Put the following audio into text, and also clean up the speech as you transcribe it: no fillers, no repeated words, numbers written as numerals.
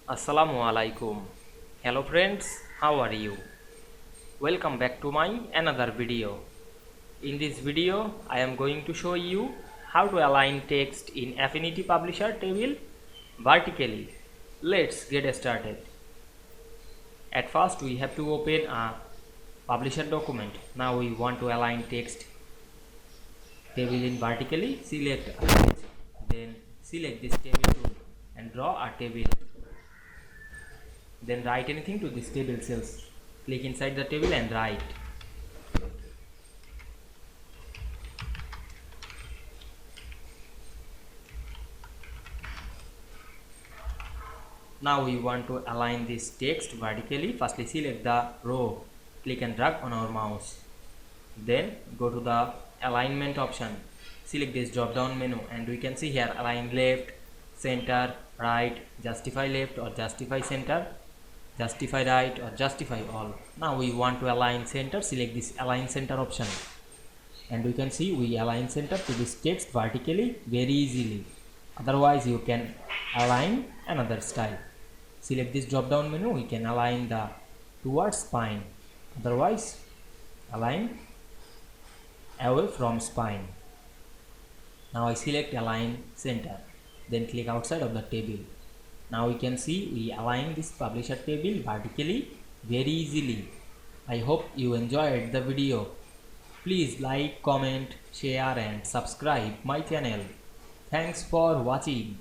Assalamu Walaikum. Hello friends, how are you? Welcome back to my another video. In this video, I am going to show you how to align text in Affinity Publisher table vertically. Let's get started. At first, we have to open a publisher document. Now we want to align text table in vertically. Select Arrange. Then select this table tool and draw a table. Then write anything to this table cells. Click inside the table and write. Now we want to align this text vertically. Firstly select the row, click and drag on our mouse. Then go to the alignment option. Select this drop down menu and we can see here align left, center, right, justify left or justify center, justify right or justify all. Now we want to align center. Select this align center option and we can see we align center to this text vertically very easily. Otherwise you can align another style. Select this drop down menu, we can align the towards spine, otherwise align away from spine. Now I select align center, then click outside of the table. Now we can see we align this publisher table vertically very easily. I hope you enjoyed the video. Please like, comment, share and subscribe my channel. Thanks for watching.